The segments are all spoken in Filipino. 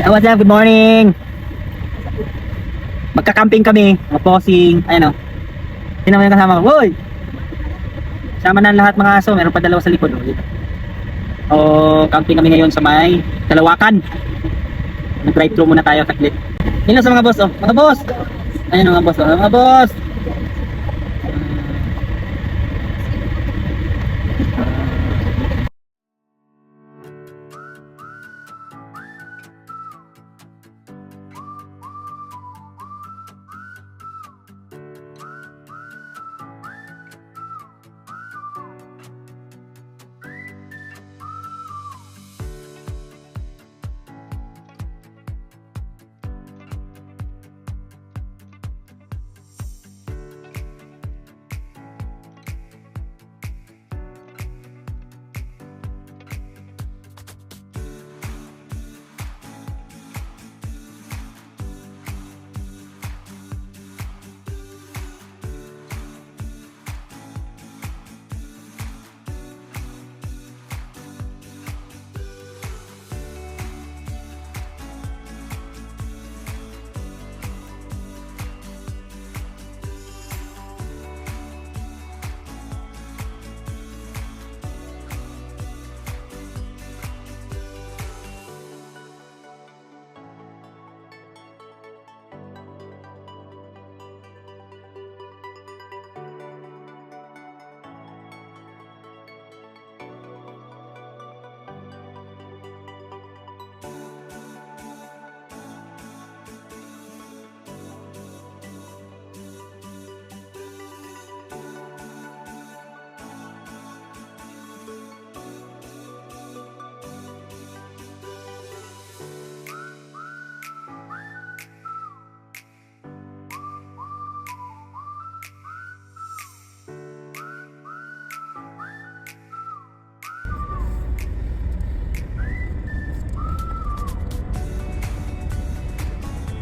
What's up? Good morning! Magka-camping kami, mga posing. Ayan o. Sino mo yung kasama ko? Woy! Sama na lahat mga aso. Meron pa dalawa sa likod. Camping kami ngayon sa may Kalawakan. Nag-drive-thru muna tayo saglit. Yun lang sa mga boss oh. Mga boss! Ayan mga boss oh. Mga boss!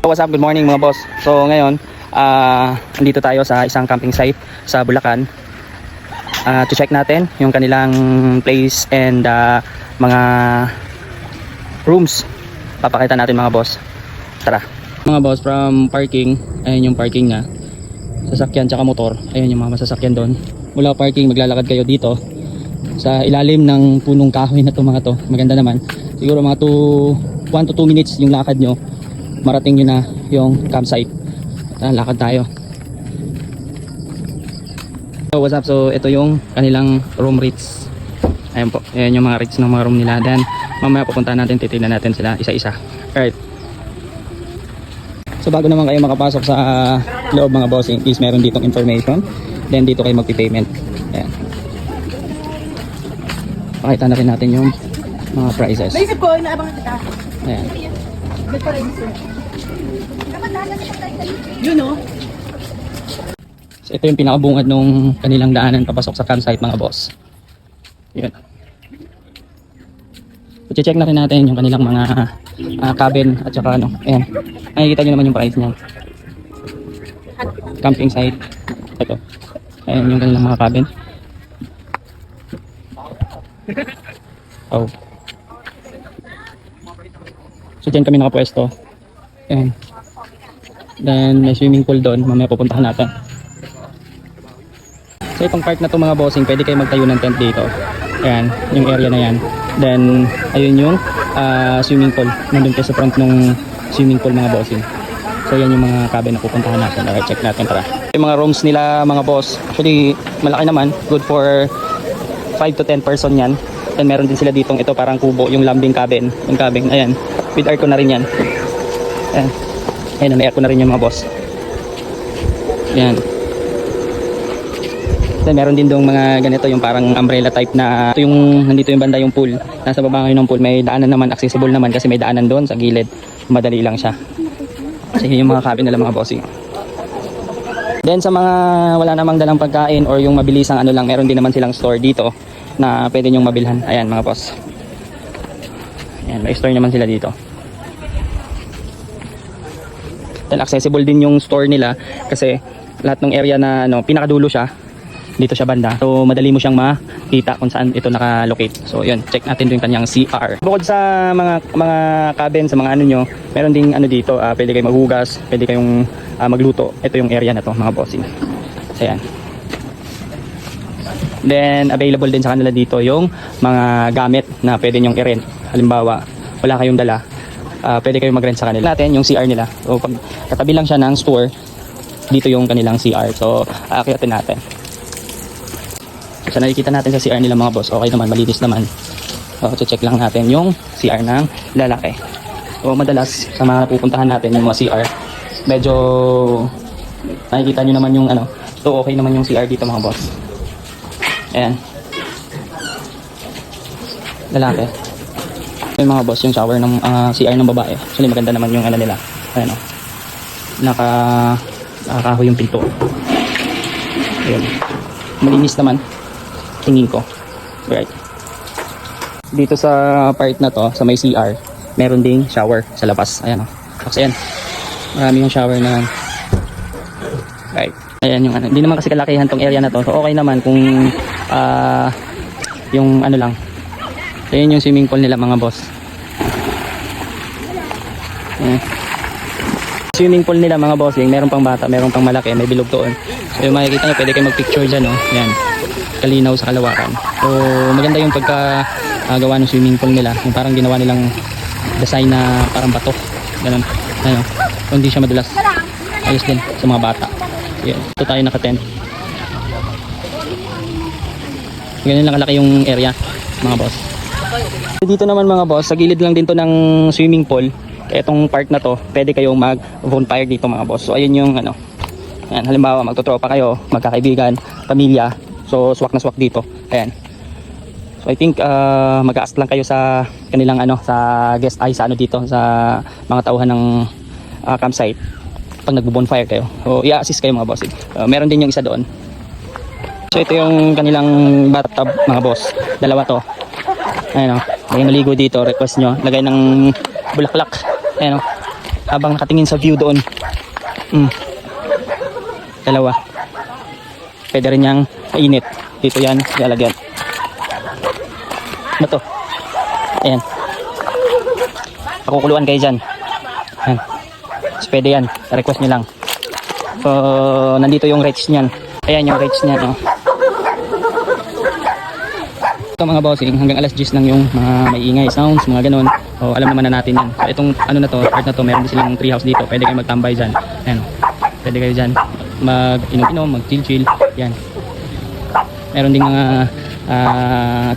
What's up? Good morning mga boss. So ngayon, andito tayo sa isang camping site sa Bulacan. To check natin yung kanilang place and mga rooms. Papakita natin mga boss. Tara. Mga boss, from parking, ayun yung parking niya. Sasakyan tsaka motor, ayun yung mga masasakyan doon. Mula parking, maglalakad kayo dito sa ilalim ng punong kahoy na to mga to. Maganda naman. Siguro mga 1 to 2 minutes yung lakad nyo, marating nyo na yung campsite. Lakad tayo. So what's up? So ito yung kanilang room rates. Ayan po, ayan yung mga rates ng mga room nila. Then mamaya pupuntahan natin, titignan natin sila isa-isa. Alright. So bago naman kayo makapasok sa loob mga bossing, is meron ditong information. Then dito kayo magpi-payment. Ayan. Pakita na rin natin yung mga prices. Naisip ko, inaabang kita. Ayan. Yun o. So ito yung pinakabungad nung kanilang daanan papasok sa campsite mga boss. Yun. So check na rin natin yung kanilang mga cabin at saka ano. Ayan. Nakikita nyo naman yung price niya. Camping site. Ito. Ayan yung kanilang mga cabin. Oh. So dyan kami nakapwesto. Ayan. Then may swimming pool doon, mamaya pupuntahan natin. So itong part na to mga bossing, pwede kayo magtayo ng tent dito. Ayan, yung area na yan. Then ayun yung swimming pool. Nandun kayo sa front ng swimming pool mga bossing. So yan yung mga cabin na pupuntahan natin. Okay, check natin tara. Yung mga rooms nila mga boss, actually malaki naman. Good for 5 to 10 person yan. Then meron din sila ditong ito parang kubo, yung lambing cabin. Yung cabin, ayan. With aircon na rin yan. Ayan. Ayan, may aircon na rin yung mga boss. Ayan. Then meron din dong mga ganito yung parang umbrella type na ito yung nandito yung banda yung pool. Nasa baba ngayon ng pool, may daanan naman, accessible naman kasi may daanan doon sa gilid. Madali lang siya. Kasi yung mga cabin nila mga bossing. Then sa mga wala namang dalang pagkain or yung mabilisang ano lang, meron din naman silang store dito na pwede nyong mabilhan. Ayan mga boss. Ayan, may store naman sila dito. Then accessible din yung store nila kasi lahat ng area na ano, pinakadulo siya. dito siya banda. So madali mo siyang makita kung saan ito nakalocate. So yun, check natin yung kanyang CR. Bukod sa mga cabin, sa mga ano nyo, meron ding ano dito, pwede kayong maghugas, pwede kayong magluto. Ito yung area na to mga bossing. So yan. Then available din sa kanila dito yung mga gamit na pwede nyong i-rent. Halimbawa, wala kayong dala, pwede kayong mag-rent sa kanila. Natin yung CR nila. So pag katabi lang siya ng store, dito yung kanilang CR. So aakyatin natin. So nakikita natin sa CR nila mga boss, okay naman, malinis naman. So check lang natin yung CR ng lalaki. So madalas sa mga pupuntahan natin yung mga CR, medyo nakikita nyo naman yung ano. So okay naman yung CR dito mga boss. Ayan. Lalaki. Yung mga boss, yung shower ng CR ng babae. Actually maganda naman yung ano nila. Ayan o. Nakakahoy yung pinto. Ayan. Malinis naman. Tingin ko. Right. Dito sa part na to, sa may CR, meron ding shower sa labas. Ayan o. Kasi yan. Marami yung shower na yan. Right. Ayan yung ano. Hindi naman kasi kalakihan tong area na to. So okay naman kung yung ano lang. Ayan yung swimming pool nila mga boss. Ayan. Swimming pool nila mga bossing, meron pang bata, meron pang malaki, may bilog doon. So yung makikita nyo, pwede kayo mag-picture dyan, oh. Yan. Kalinaw sa kalawakan. So maganda yung pagkagawa ng swimming pool nila. Yung parang ginawa nilang design na parang bato. Ganun. Ayun. So hindi siya madulas. Ayos din sa mga bata. Yan. Ito tayo naka-tent. Ganyan lang kalaki yung area, mga boss. Dito naman mga boss, sa gilid lang din to ng swimming pool. Etong part na to, pwede kayong mag-bonfire dito mga boss. So ayun yung ano. Ayan, halimbawa magtotropa kayo, magkakaibigan, pamilya. So swak na swak dito. Ayan. So I think mag-a-ask lang kayo sa kanilang ano, sa guest ay sa ano dito, sa mga tauhan ng campsite pag nagbo-bonfire kayo. So i-assist kayo mga boss. Meron din yung isa doon. So ito yung kanilang bathtub mga boss. Dalawa to. Ayan o. Lagay maligo dito. Request nyo. Lagay ng bulaklak. Ayan o. Habang nakatingin sa view doon. Dalawa. Pwede rin niyang mainit. Dito yan. Lalagyan. Ano to? Ayan. Pakukuluan kayo dyan. Ayan. So pwede yan. Request nyo lang. So nandito yung rates niyan. Ayan yung rates niyan o. Ito mga bossing, hanggang alas 10 lang yung mga may ingay, sounds, mga ganon. O, alam naman na natin yan. So, itong ano na to, part na to, meron din silang treehouse dito. Pwede kayo magtambay dyan. Ayan. Pwede kayo dyan mag-inom-inom, mag-chill-chill. Yan. Meron ding mga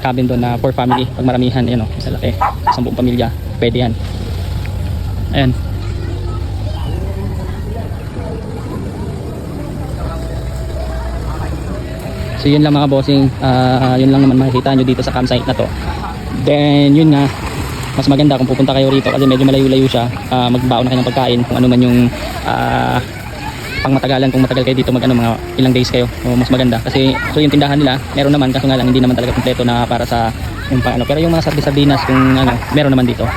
cabin doon na for family. Pag maramihan, ayan o, isa laki. 10 pamilya. Pwede yan. Ayan. So yun lang mga bossing, yun lang naman makikita nyo dito sa campsite na to. Then yun nga, mas maganda kung pupunta kayo rito kasi medyo malayo-layo siya. Magbaon na kayo ng pagkain kung ano man yung pang matagalan, kung matagal kayo dito mag ano, mga ilang days kayo. So, mas maganda kasi so yung tindahan nila meron naman, kaso nga lang hindi naman talaga kompleto na para sa yung pang ano. Pero yung mga sardinas kung ano, meron naman dito.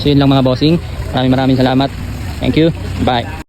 So yun lang mga bossing, maraming salamat. Thank you, bye.